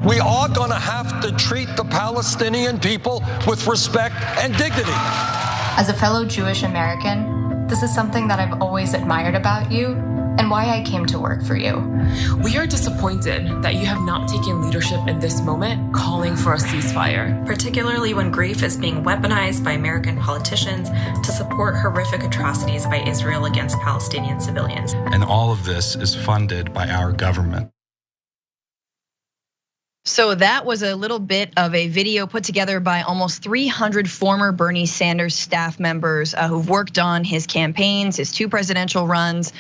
We are going to have to treat the Palestinian people with respect and dignity. As a fellow Jewish American, this is something that I've always admired about you and why I came to work for you. We are disappointed that you have not taken leadership in this moment, calling for a ceasefire. Particularly when grief is being weaponized by American politicians to support horrific atrocities by Israel against Palestinian civilians. And all of this is funded by our government. So that was a little bit of a video put together by almost 300 former Bernie Sanders staff members who've worked on his campaigns, his 2 presidential runs,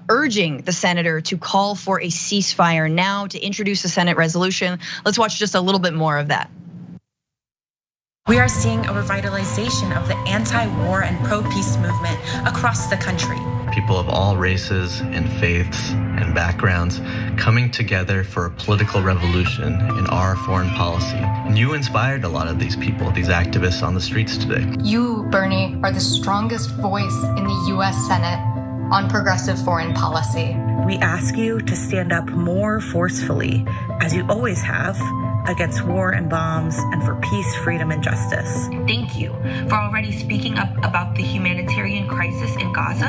urging the senator to call for a ceasefire now, to introduce a Senate resolution. Let's watch just a little bit more of that. We are seeing a revitalization of the anti-war and pro-peace movement across the country. People of all races and faiths and backgrounds coming together for a political revolution in our foreign policy. And you inspired a lot of these people, these activists on the streets today. You, Bernie, are the strongest voice in the US Senate on progressive foreign policy. We ask you to stand up more forcefully, as you always have, against war and bombs and for peace, freedom, and justice. Thank you for already speaking up about the humanitarian crisis in Gaza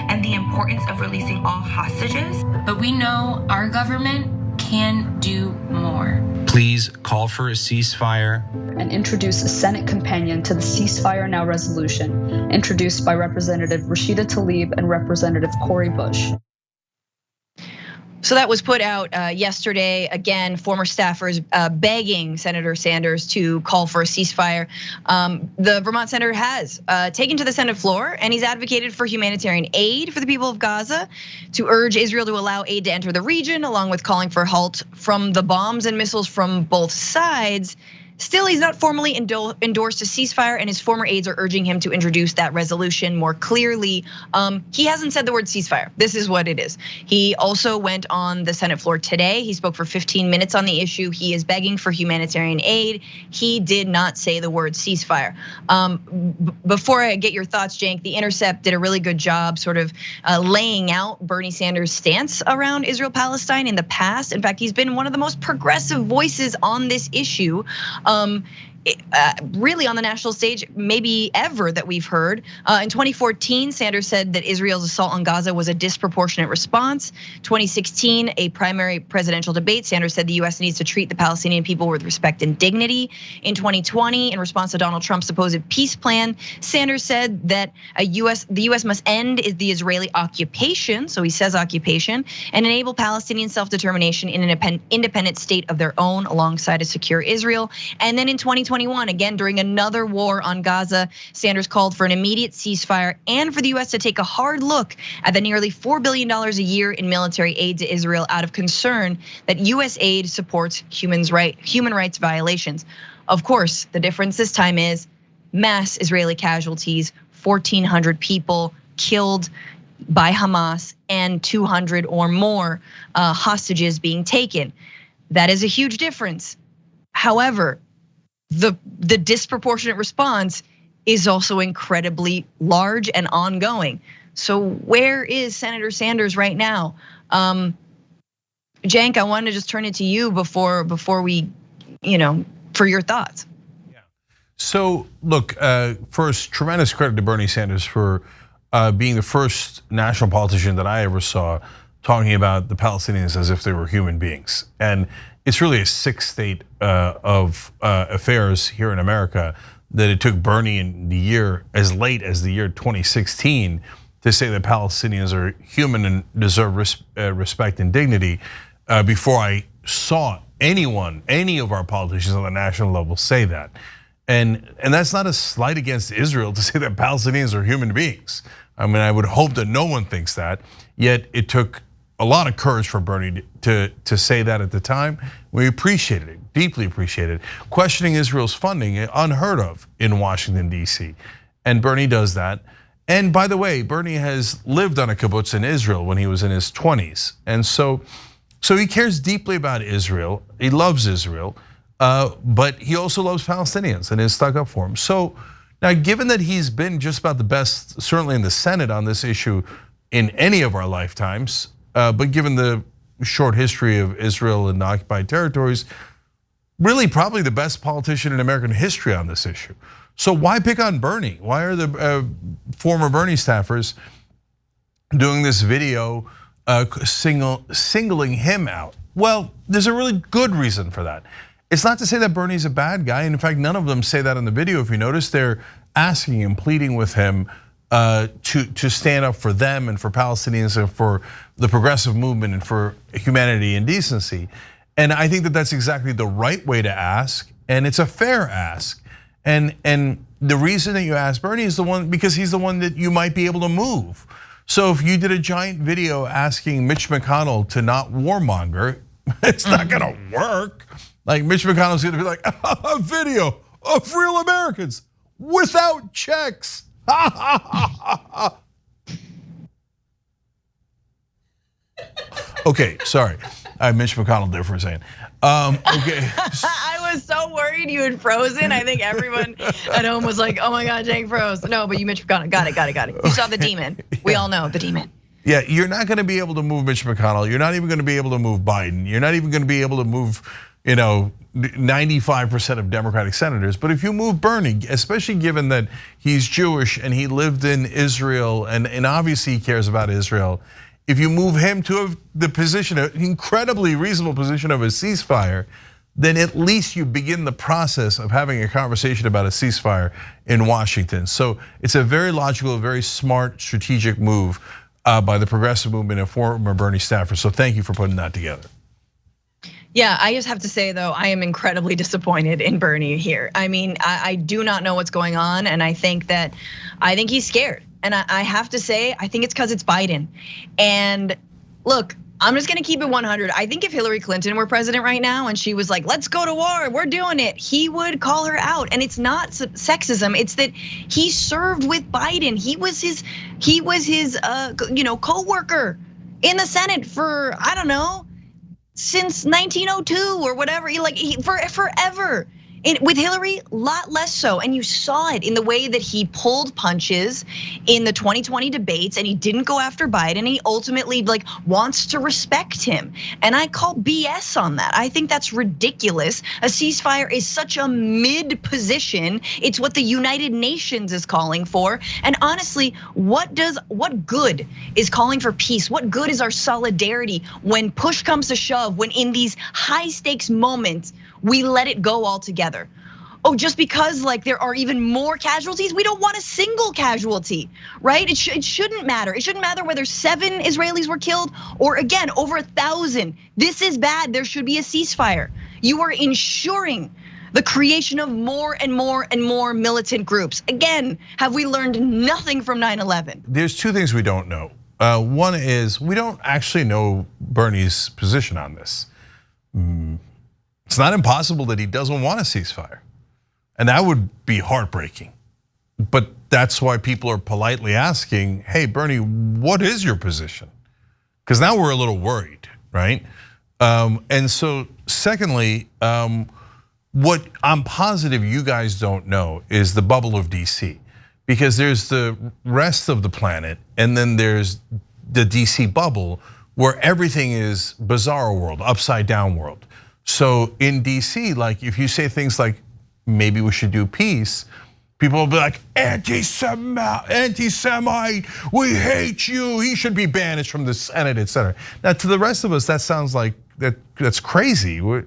and the importance of releasing all hostages. But we know our government can do more. Please call for a ceasefire. And introduce a Senate companion to the Ceasefire Now resolution, introduced by Representative Rashida Tlaib and Representative Cori Bush. So that was put out yesterday. Again, former staffers begging Senator Sanders to call for a ceasefire. The Vermont senator has taken to the Senate floor, and he's advocated for humanitarian aid for the people of Gaza, to urge Israel to allow aid to enter the region, along with calling for halt from the bombs and missiles from both sides. Still, he's not formally endorsed a ceasefire, and his former aides are urging him to introduce that resolution more clearly. He hasn't said the word ceasefire. This is what it is. He also went on the Senate floor today. He spoke for 15 minutes on the issue. He is begging for humanitarian aid. He did not say the word ceasefire. Before I get your thoughts, Cenk, The Intercept did a really good job sort of laying out Bernie Sanders' stance around Israel-Palestine in the past. In fact, he's been one of the most progressive voices on this issue. Really on the national stage, maybe ever, that we've heard. In 2014, Sanders said that Israel's assault on Gaza was a disproportionate response. 2016, a primary presidential debate, Sanders said the US needs to treat the Palestinian people with respect and dignity. In 2020, in response to Donald Trump's supposed peace plan, Sanders said that the US must end the Israeli occupation, so he says occupation, and enable Palestinian self-determination in an independent state of their own alongside a secure Israel. And then in 2021, again, during another war on Gaza, Sanders called for an immediate ceasefire and for the US to take a hard look at the nearly $4 billion a year in military aid to Israel out of concern that US aid supports human rights violations. Of course, the difference this time is mass Israeli casualties, 1,400 people killed by Hamas and 200 or more hostages being taken. That is a huge difference. However, the disproportionate response is also incredibly large and ongoing. So where is Senator Sanders right now? Cenk, I wanted to just turn it to you before we, for your thoughts. Yeah. So look, first, tremendous credit to Bernie Sanders for being the first national politician that I ever saw talking about the Palestinians as if they were human beings. And it's really a sick state of affairs here in America that it took Bernie in the year, as late as the year 2016, to say that Palestinians are human and deserve respect and dignity before I saw any of our politicians on the national level say that. And that's not a slight against Israel to say that Palestinians are human beings. I mean, I would hope that no one thinks that, yet it took a lot of courage for Bernie to say that at the time. We appreciated it, deeply appreciated it. Questioning Israel's funding, unheard of in Washington, D.C. And Bernie does that. And by the way, Bernie has lived on a kibbutz in Israel when he was in his 20s. And so he cares deeply about Israel. He loves Israel, but he also loves Palestinians and is stuck up for them. So now, given that he's been just about the best, certainly in the Senate on this issue in any of our lifetimes, but given the short history of Israel and the occupied territories, really probably the best politician in American history on this issue. So why pick on Bernie? Why are the former Bernie staffers doing this video singling him out? Well, there's a really good reason for that. It's not to say that Bernie's a bad guy. In fact, none of them say that in the video. If you notice, they're asking him, pleading with him to stand up for them and for Palestinians and for the progressive movement and for humanity and decency. And I think that that's exactly the right way to ask, and it's a fair ask. And the reason that you ask Bernie is because he's the one that you might be able to move. So if you did a giant video asking Mitch McConnell to not warmonger, it's not gonna work. Like Mitch McConnell's gonna be like, a video of real Americans without checks. Okay, sorry. I Mitch McConnell there for a second. Okay. I was so worried you had frozen. I think everyone at home was like, oh my God, Jake froze. No, but you Mitch McConnell, got it. You saw the demon. We all know the demon. Yeah, you're not gonna be able to move Mitch McConnell. You're not even gonna be able to move Biden. You're not even gonna be able to move, 95% of Democratic senators. But if you move Bernie, especially given that he's Jewish and he lived in Israel and obviously he cares about Israel, if you move him to the position, an incredibly reasonable position of a ceasefire, then at least you begin the process of having a conversation about a ceasefire in Washington. So it's a very logical, very smart, strategic move by the progressive movement and former Bernie staffers. So thank you for putting that together. Yeah, I just have to say though, I am incredibly disappointed in Bernie here. I mean, I do not know what's going on, and I think he's scared. And I have to say, I think it's because it's Biden. And look, I'm just gonna keep it 100. I think if Hillary Clinton were president right now and she was like, let's go to war, we're doing it, he would call her out. And it's not sexism, it's that he served with Biden. He was his co-worker in the Senate for, I don't know, since 1902 or whatever, forever. With Hillary, a lot less so, and you saw it in the way that he pulled punches in the 2020 debates, and he didn't go after Biden. He ultimately wants to respect him, and I call BS on that. I think that's ridiculous. A ceasefire is such a mid position. It's what the United Nations is calling for, and honestly, what good is calling for peace? What good is our solidarity when push comes to shove? When in these high stakes moments, we let it go altogether. Oh, just because there are even more casualties? We don't want a single casualty, right? It shouldn't matter. It shouldn't matter whether 7 Israelis were killed or again, over 1,000. This is bad, there should be a ceasefire. You are ensuring the creation of more and more and more militant groups. Again, have we learned nothing from 9/11? There's 2 things we don't know. One is we don't actually know Bernie's position on this. It's not impossible that he doesn't want a ceasefire, and that would be heartbreaking. But that's why people are politely asking, hey, Bernie, what is your position? Because now we're a little worried, right? And so secondly, what I'm positive you guys don't know is the bubble of DC. Because there's the rest of the planet, and then there's the DC bubble where everything is bizarre world, upside down world. So in DC, if you say things like, maybe we should do peace, people will be like, anti-Semite, we hate you, he should be banished from the Senate, etc. Now to the rest of us, that sounds like that's crazy. Of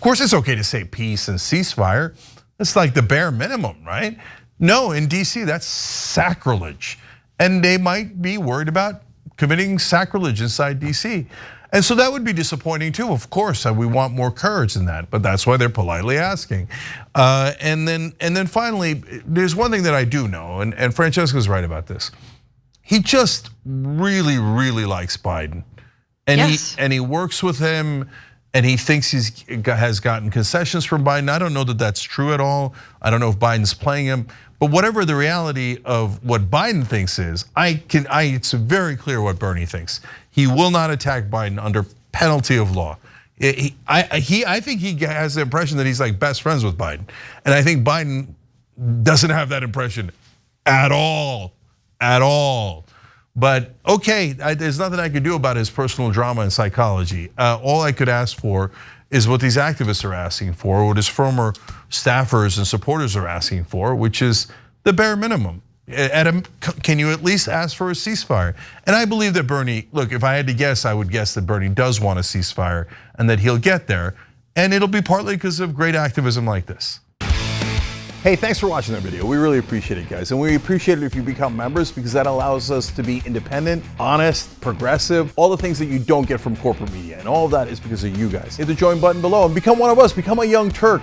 course it's okay to say peace and ceasefire. It's like the bare minimum, right? No, in DC, that's sacrilege. And they might be worried about committing sacrilege inside DC. And so that would be disappointing too, of course. We want more courage than that, but that's why they're politely asking. And then finally, there's one thing that I do know, and Francesca's right about this. He just really, really likes Biden, and he works with him, and he thinks he has gotten concessions from Biden. I don't know that that's true at all. I don't know if Biden's playing him. But whatever the reality of what Biden thinks is, it's very clear what Bernie thinks. He will not attack Biden under penalty of law. I think he has the impression that he's best friends with Biden. And I think Biden doesn't have that impression at all. But okay, there's nothing I could do about his personal drama and psychology. All I could ask for is what these activists are asking for, what his former staffers and supporters are asking for, which is the bare minimum. Can you at least ask for a ceasefire? And I believe that Bernie, look, if I had to guess, I would guess that Bernie does want a ceasefire and that he'll get there. And it'll be partly because of great activism like this. Hey, thanks for watching that video. We really appreciate it, guys. And we appreciate it if you become members, because that allows us to be independent, honest, progressive, all the things that you don't get from corporate media. And all of that is because of you guys. Hit the join button below and become one of us, become a Young Turk.